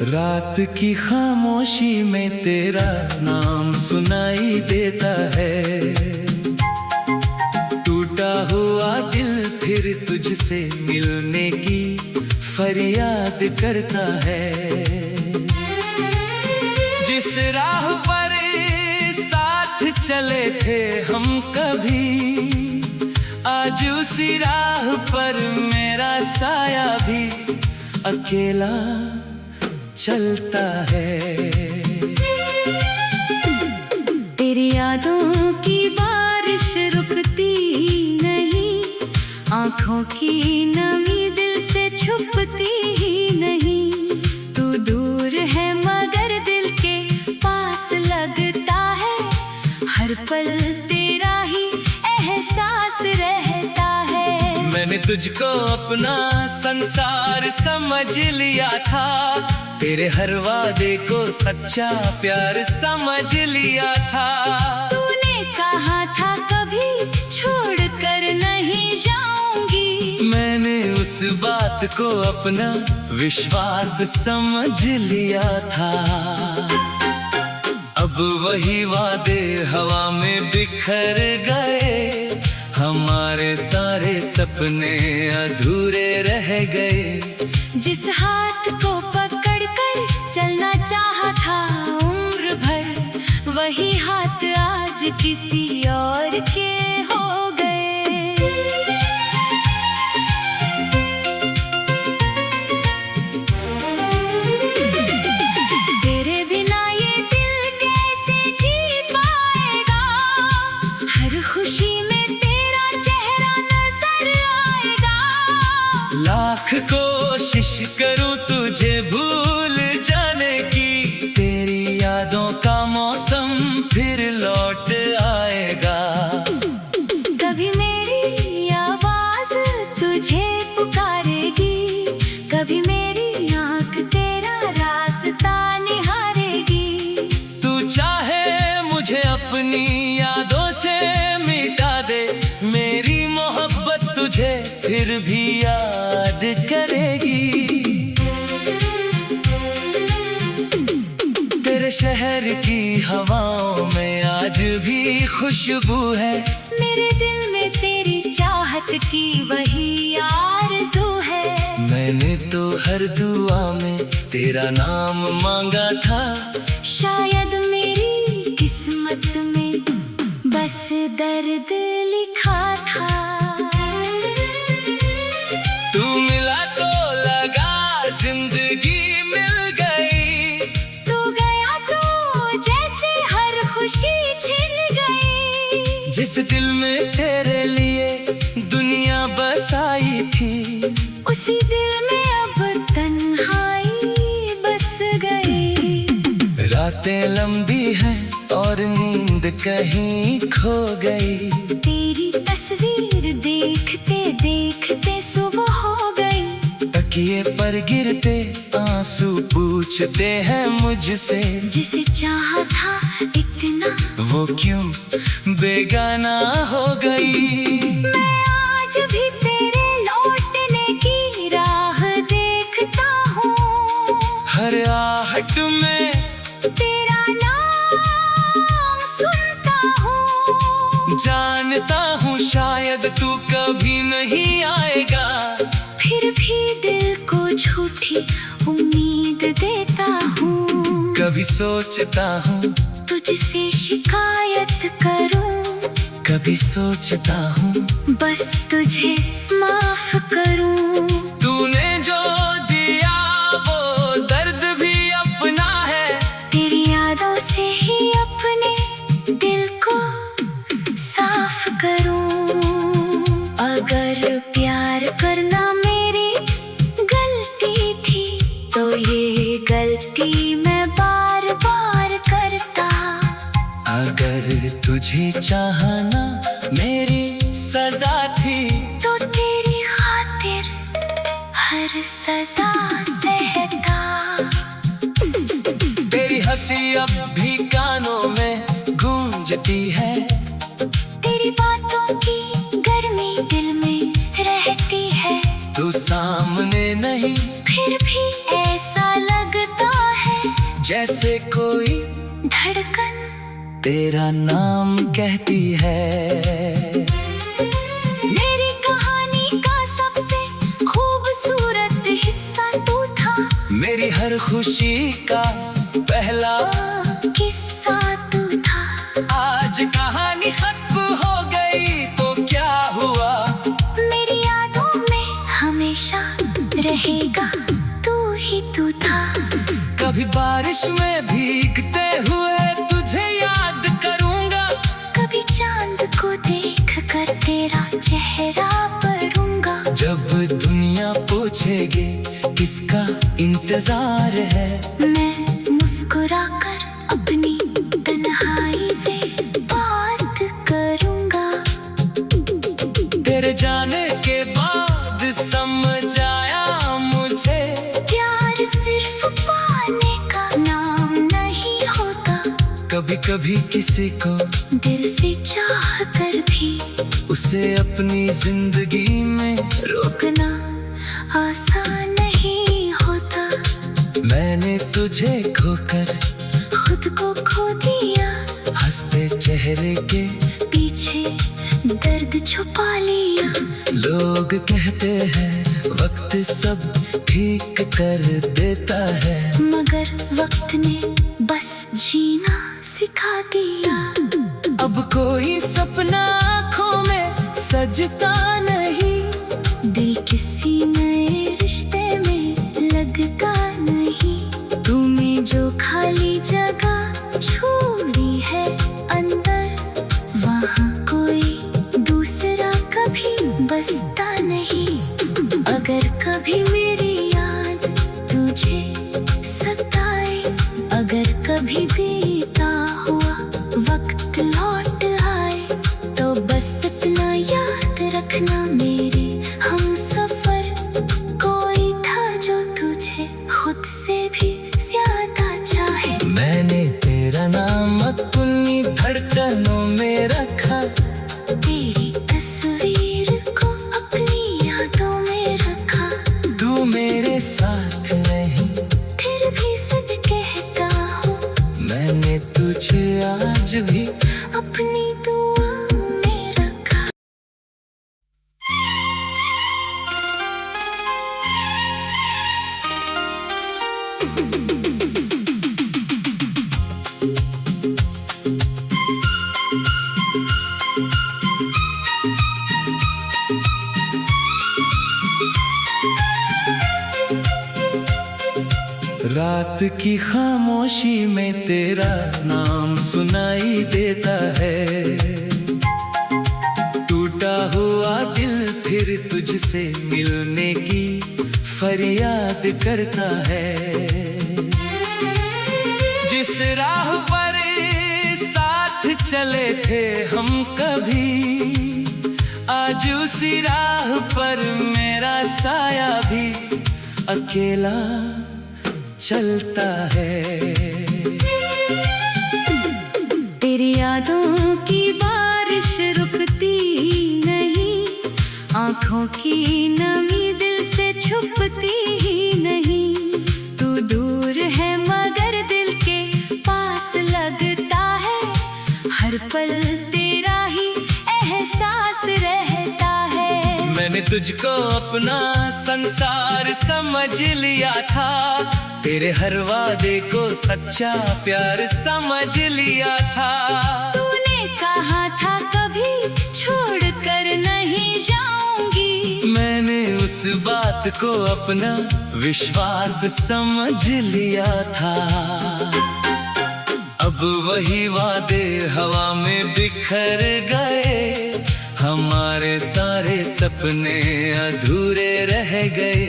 रात की खामोशी में तेरा नाम सुनाई देता है। टूटा हुआ दिल फिर तुझसे मिलने की फरियाद करता है। जिस राह पर साथ चले थे हम कभी, आज उसी राह पर मेरा साया भी अकेला चलता है। तेरी यादों की बारिश रुकती ही नहीं, आँखों की नमी दिल से छुपती ही नहीं। तू दूर है मगर दिल के पास लगता है, हर पल तेरा ही एहसास रहता है। मैंने तुझको अपना संसार समझ लिया था, तेरे हर वादे को सच्चा प्यार समझ लिया था। तूने कहा था कभी छोड़ कर नहीं जाऊंगी, मैंने उस बात को अपना विश्वास समझ लिया था। अब वही वादे हवा में बिखर गए, हमारे सारे सपने अधूरे रह गए। जिस हाथ को पकड़ कर चलना चाहा था उम्र भर, वही हाथ आज किसी और के हो गए। तेरे बिना ये दिल कैसे जी पाएगा, हर खुशी में तेरा चेहरा नजर आएगा। लाख कोशिश करूं तुझे भूल जाने की, तेरी यादों का मौसम फिर लौट आएगा। कभी मेरी आवाज तुझे पुकारेगी, कभी मेरी आँख तेरा रास्ता निहारेगी। तू चाहे मुझे अपनी यादों से मिटा दे, मेरी मोहब्बत तुझे फिर भी याद करेगी। तेरे शहर की हवाओं में आज भी खुशबू है, मेरे दिल में तेरी चाहत की वही आरज़ू है। मैंने तो हर दुआ में तेरा नाम मांगा था, शायद मेरी किस्मत में बस दर्द लिखा था। तू मिला तो लगा जिंदगी मिल गई, तू गया तो जैसे हर खुशी छिन गई। जिस दिल में तेरे लिए दुनिया बसाई थी, उसी दिल में अब तन्हाई बस गई। रातें लंबी हैं और नींद कहीं खो गई। तेरी तस्वीर देखते देखते सुबह हो गई। तकिए पर गिरते आंसू पूछते हैं मुझसे, जिसे चाहा था इतना वो क्यों बेगाना हो गई। मैं आज भी तेरे लौटने की राह देखता हूँ, हर आहट में तेरा नाम सुनता हूँ। जानता हूँ शायद तू कभी नहीं आएगा, फिर भी दिल को झूठी उम्मीद देता हूँ। कभी सोचता हूँ तुझसे शिकायत करूँ, कभी सोचता हूँ बस तुझे माफ करूँ। तूने जो दिया वो दर्द भी अपना है, तेरी यादों से ही अपने दिल को साफ करूँ। अगर प्यार करना मेरी गलती थी, तो ये गलती मैं बार बार करता। अगर तुझे चाहना मेरी सजा थी, तो तेरी खातिर हर सजा सहता। तेरी हंसी अब भी कानों में गूंजती है, तेरी बातों की गर्मी दिल में रहती है। तू सामने नहीं फिर भी ऐसा लगता धड़कन तेरा नाम कहती है। मेरी कहानी का सबसे खूबसूरत हिस्सा तू था। मेरी हर खुशी का पहला किस्सा तू था। आज कहानी खत्म हो गई तो क्या हुआ, मेरी यादों में हमेशा रहेगा तू ही तू था। कभी बारिश में भीगते हुए तुझे याद करूंगा, कभी चांद को देख कर तेरा चेहरा पढ़ूंगा। जब दुनिया पूछेगी किसका इंतजार है, मैं मुस्कुरा कर अपनी तन्हाई से बात करूंगा। तेरे जाने के बाद समझ आया मुझे, प्यार सिर्फ पाने का नाम नहीं होता। कभी कभी किसी को दिल से चाह कर भी उसे अपनी जिंदगी में रोकना आसान नहीं होता। मैंने तुझे खोकर खुद को खो दिया, हंसते चेहरे के पीछे दर्द छुपा लिया। लोग कहते हैं वक्त सब ठीक कर देता है, मगर वक्त ने बस जीना सिखा दिया। अब कोई सपना आँखों में सजता नहीं, दिल किसी नए रिश्ते में लगता नहीं। तूने जो खाली जगह छोड़ी है अंदर, वहाँ कोई दूसरा कभी बसता नहीं। अगर कभी मेरी याद तुझे सताए, अगर कभी देता हुआ वक्त लौट आए, तो बस इतना याद रखना मेरे हम सफर कोई था जो तुझे खुद से भी ज्यादा चाहे। मैंने तेरा नाम अपनी धड़कनों में रखा, तेरी तस्वीर को अपनी यादों में रखा। तू मेरे साथ नहीं फिर भी सच कहता हूँ, मैंने तुझे आज भी अपनी दुआ में रखा। रात की खामोशी में तेरा नाम सुनाई देता है। टूटा हुआ दिल फिर तुझसे मिलने की फरियाद करता है। जिस राह पर साथ चले थे हम कभी, आज उसी राह पर मेरा साया भी अकेला चलता है। तेरी यादों की बारिश रुकती ही नहीं, आँखों की नमी दिल से छुपती ही नहीं। तू दूर है मगर दिल के पास लगता है, हर पल तेरा ही एहसास रहता है। मैंने तुझको अपना संसार समझ लिया था, तेरे हर वादे को सच्चा प्यार समझ लिया था। तूने कहा था कभी छोड़ कर नहीं जाऊंगी, मैंने उस बात को अपना विश्वास समझ लिया था। अब वही वादे हवा में बिखर गए, हमारे सारे सपने अधूरे रह गए।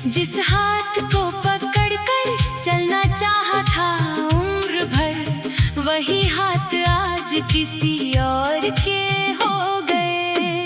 जिस हाथ को पकड़ कर चलना चाहा था उम्र भर, वही हाथ आज किसी और के हो गए।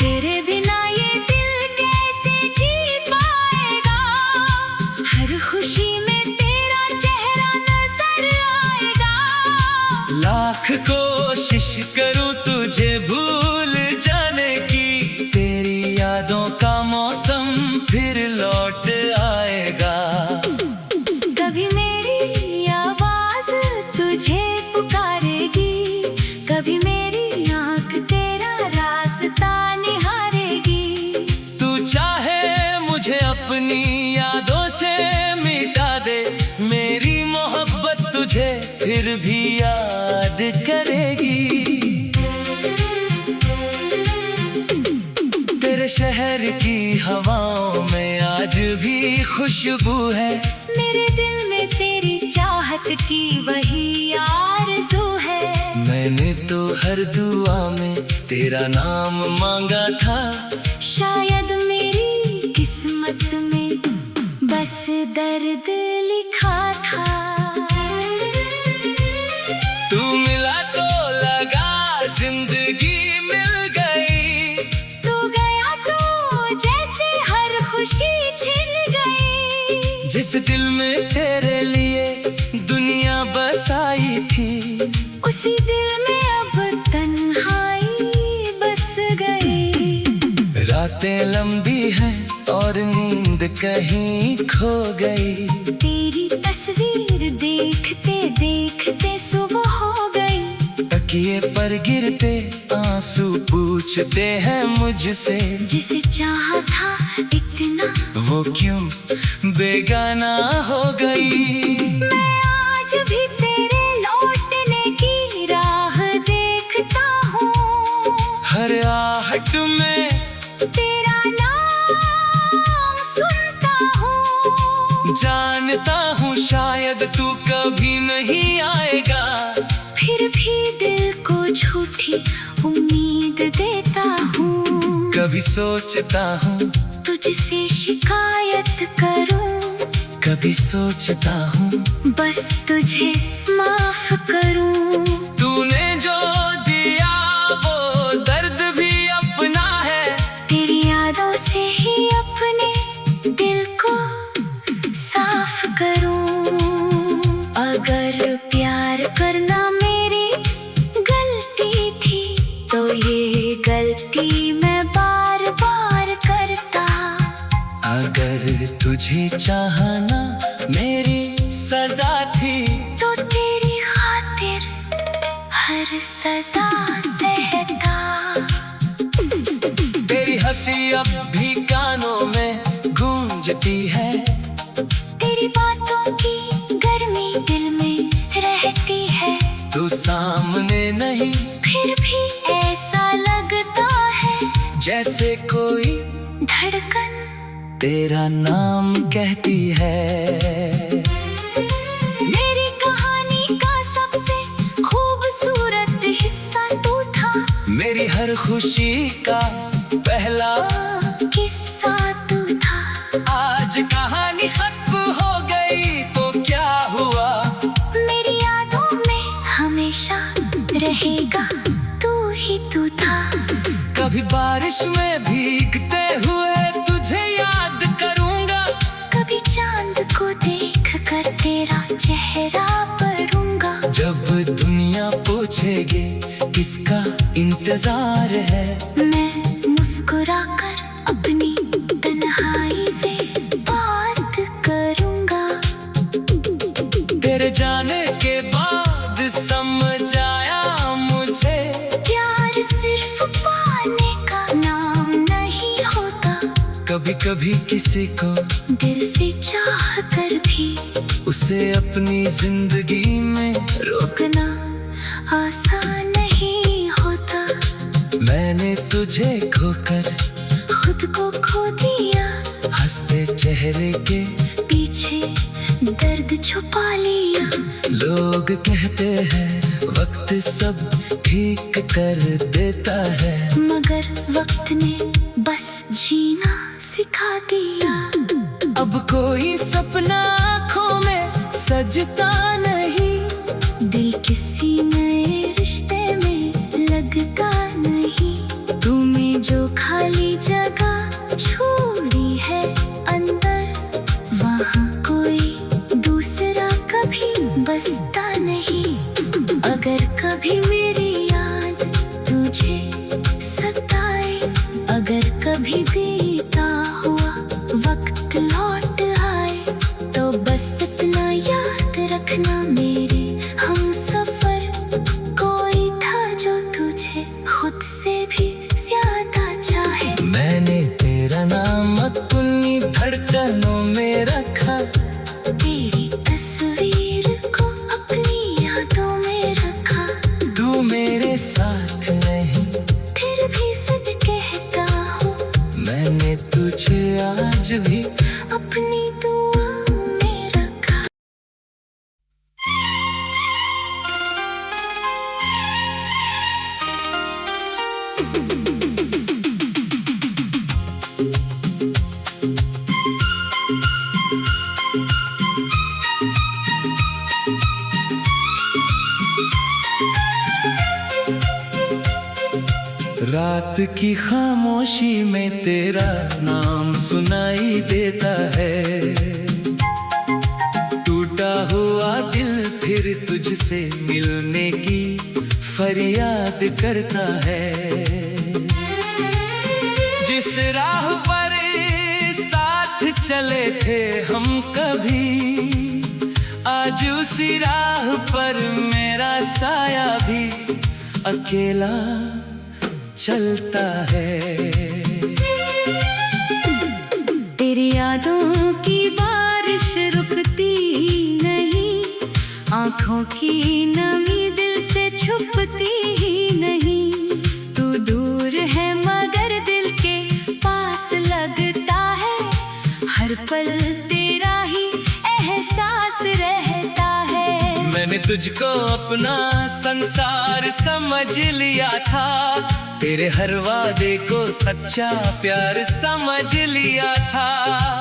तेरे बिना ये दिल कैसे जी पाएगा, हर खुशी में तेरा चेहरा नजर आएगा। लाख कोशिश करूं तुझे भूल जाने की, तेरी यादों का मौसम मुझे फिर भी याद करेगी। तेरे शहर की हवाओं में आज भी खुशबू है। मेरे दिल में तेरी चाहत की वही आरज़ू है। मैंने तो हर दुआ में तेरा नाम मांगा था। शायद मेरी किस्मत में बस दर्द लिखा था। तू मिला तो लगा जिंदगी मिल गई। तू गया तो जैसे हर खुशी छिन गई। जिस दिल में तेरे लिए दुनिया बसाई थी, उसी दिल में अब तन्हाई बस गई। रातें लंबी हैं और नींद कहीं खो गई। तेरी तस्वीर देखते देखते सुबह हो गई। तकिए पर गिरते आंसू पूछते हैं मुझसे, जिसे चाहा था इतना वो क्यों बेगाना हो गई। मैं आज भी तेरे लौटने की राह देखता हूँ। हर आहट में तेरा नाम सुनता हूँ। जानता हूँ शायद तू कभी नहीं आएगा। फिर भी दिल को झूठी उम्मीद देता हूँ। कभी सोचता हूँ तुझसे शिकायत करूँ। कभी सोचता हूँ बस तुझे माफ करूँ। तूने जो दिया वो दर्द भी अपना है। तेरी यादों से ही अपने दिल को साफ करूँ। अगर प्यार करना मेरी गलती थी, तो ये गलती मैं बार बार करता। अगर तुझे चाहना मेरी सजा थी, तो तेरी खातिर हर सजा सहता। तेरी हंसी अब भी कानों में गूंजती है। तेरी बातों की गर्मी दिल में रहती है। तू सामने नहीं फिर भी ऐसा लगता है जैसे कोई धड़कन तेरा नाम कहती है। मेरी कहानी का सबसे खूबसूरत हिस्सा तू था। मेरी हर खुशी का पहला किस्सा तू था। आज कहानी खत्म हो गई तो क्या हुआ। मेरी यादों में हमेशा रहेगा तू ही तू था। कभी बारिश में भीगते हुए तुझे याद करूंगा। कभी चांद को देख कर तेरा चेहरा पढ़ूंगा। जब दुनिया पूछेगी किसका इंतजार है, मैं मुस्कुराकर अपनी तन्हाई से बात करूंगा। तेरे जाने के बाद समझ आया मुझे, प्यार सिर्फ पाने का नाम नहीं होता। कभी कभी किसी को दिल से चाह कर भी उसे अपनी जिंदगी में रोकना आसान नहीं होता। मैंने तुझे खोकर खुद को खो दिया। हंसते चेहरे के पीछे दर्द छुपा लिया। लोग कहते हैं वक्त सब ठीक कर देता है, मगर वक्त ने बस जीना सिखा दिया। अब कोई सपना आँखों में सजता नहीं। दिल किसी नए रिश्ते में लगता नहीं। तुम्हें जो खाली जगह छोड़ी है अंदर, वहाँ कोई दूसरा कभी बसता नहीं। अगर कभी मेरी याद तुझे सताए, अगर कभी बीता हुआ वक्त लौट आए, तो बस इतना याद रखना मेरे हम सफर, कोई था जो तुझे खुद से भी ज्यादा चाहे। मैंने तेरा नाम अपनी धड़कनों में रखा। तेरी तस्वीर को अपनी रात की खामोशी में तेरा नाम सुनाई देता है। टूटा हुआ दिल फिर तुझसे मिलने की फरियाद करता है। जिस राह पर साथ चले थे हम कभी, आज उसी राह पर मेरा साया भी अकेला चलता है। तेरी यादों की बारिश रुकती ही नहीं, आँखों की नमी दिल से छुपती ही नहीं। तू दूर है मगर दिल के पास लगता है, हर पल तेरा ही एहसास रहता है। मैंने तुझको अपना संसार समझ लिया था, तेरे हर वादे को सच्चा प्यार समझ लिया था।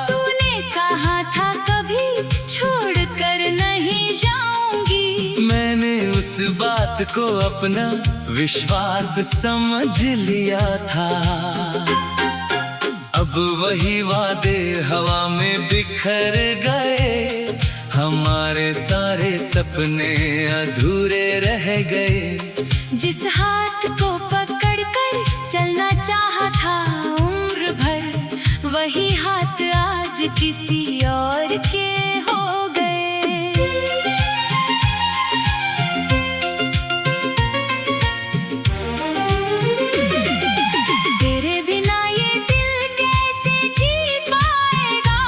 तूने कहा था कभी छोड़ कर नहीं जाऊंगी, मैंने उस बात को अपना विश्वास समझ लिया था। अब वही वादे हवा में बिखर गए, हमारे सारे सपने अधूरे रह गए। जिस हाथ को पकड़ कर चलना चाहा था उम्र भर, वही हाथ आज किसी और के हो गए। तेरे बिना ये दिल कैसे जी पाएगा,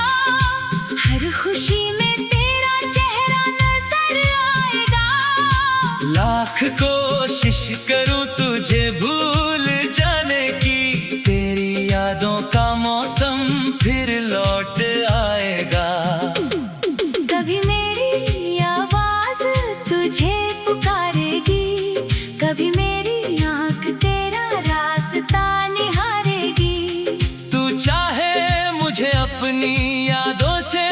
हर खुशी में तेरा चेहरा नजर आएगा। लाख कोशिश करूं तुझे भूल जाने की, तेरी यादों का मौसम फिर लौट आएगा। कभी मेरी आवाज तुझे पुकारेगी, कभी मेरी आँख तेरा रास्ता निहारेगी। तू चाहे मुझे अपनी यादों से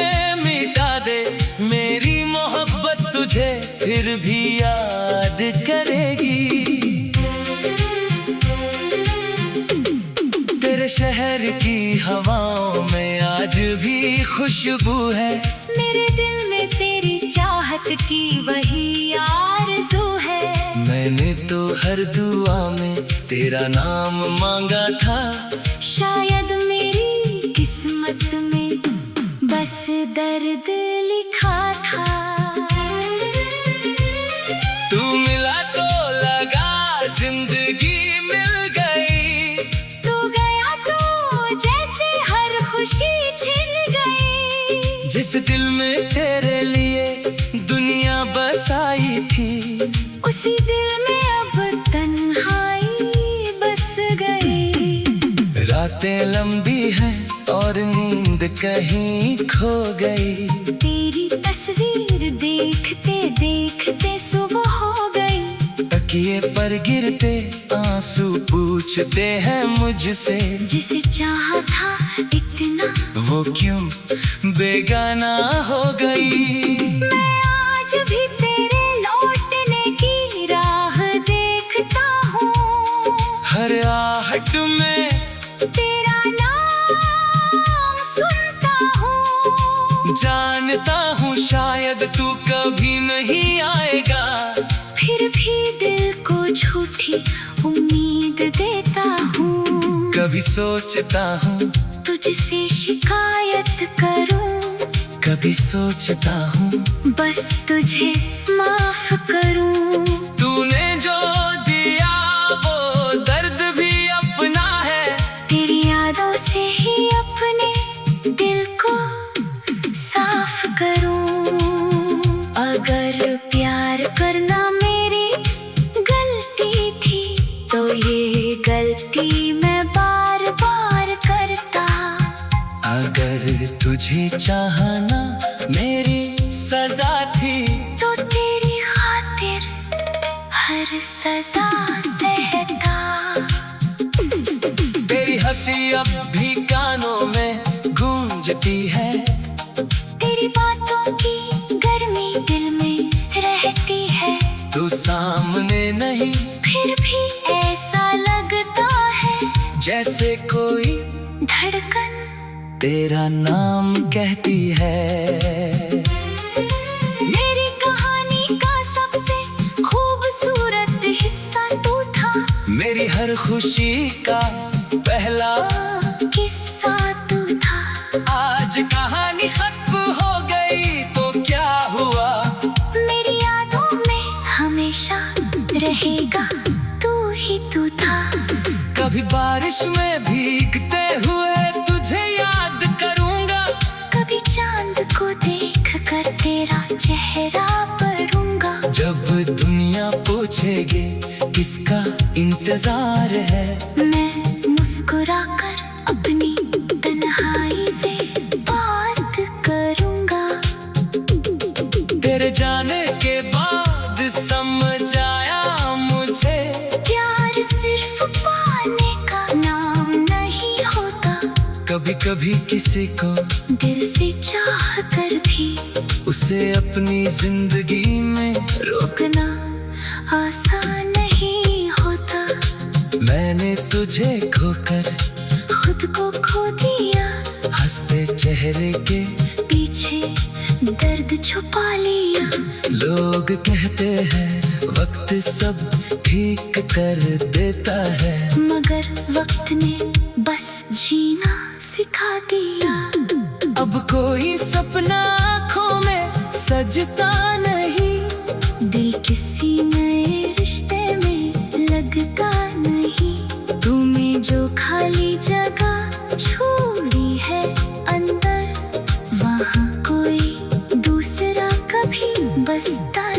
मिटा दे, मेरी मोहब्बत तुझे फिर भी याद करेगी। तेरे शहर की हवाओं में आज भी खुशबू है, मेरे दिल में तेरी चाहत की वही आरज़ू है। मैंने तो हर दुआ में तेरा नाम मांगा था, शायद मेरी किस्मत में बस दर्द लिखा था। तू मिला तो लगा जिंदगी मिल गई, तू गया तो जैसे हर खुशी छिल गई। जिस दिल में तेरे लिए दुनिया बसाई थी, उसी दिल में अब तन्हाई बस गई। रातें लंबी हैं और नींद कहीं खो गई। तेरी तस्वीर देखते देखते सुबह हो गई। तकिए पर गिरते आंसू पूछते हैं मुझसे, जिसे चाहा था इतना वो क्यों बेगाना हो गई। मैं आज भी तेरे लौटने की राह देखता हूँ, हर आहट में तेरा नाम सुनता हूँ। जानता हूँ शायद तू कभी नहीं आएगा, फिर भी दिल को झूठी उम्मीद देता हूँ। कभी सोचता हूँ तुझसे शिकायत करूँ, कभी सोचता हूँ बस तुझे माफ करूँ। तूने जो दिया वो दर्द भी अपना है, तेरी यादों से ही अपने दिल को साफ करूँ। अगर प्यार करना मेरी गलती थी, तो ये गलती मैं बार बार करता। अगर तुझे चाहना मेरी सजा थी, तो तेरी खातिर हर सजा सहता। तेरी हंसी अब भी कानों में गूंजती है, तेरी बातों की गर्मी दिल में रहती है। तू सामने नहीं फिर भी ऐसा लगता जैसे कोई धड़कन तेरा नाम कहती है। मेरी कहानी का सबसे खूबसूरत हिस्सा तू था, मेरी हर खुशी का पहला किस्सा तू था। आज कहानी खत्म हो गई तो क्या हुआ, मेरी यादों में हमेशा रहेगा तू ही तू था। कभी बारिश में भीगते हुए तुझे याद करूंगा, कभी चांद को देख कर तेरा चेहरा पढ़ूंगा। जब दुनिया पूछेगी किसका इंतजार है, मैं मुस्कुराकर अपनी तन्हाई से बात करूंगा। तेरे जाने के बाद समझ आया मुझे, प्यार सिर्फ पाने का नाम नहीं होता। कभी कभी किसी को दिल से चाह कर भी उसे अपनी जिंदगी में रोकना आसान नहीं होता। मैंने तुझे खोकर खुद को खो दिया, हंसते चेहरे के पीछे दर्द छुपा लिया। लोग कहते हैं वक्त सब ठीक कर देता है, मगर वक्त ने बस जीना सिखा दिया। अब कोई सपना आँखों में सजता नहीं, दिल किसी नए रिश्ते में लगता नहीं। तूने जो खाली जगह छोड़ी है अंदर, वहाँ कोई दूसरा कभी बसता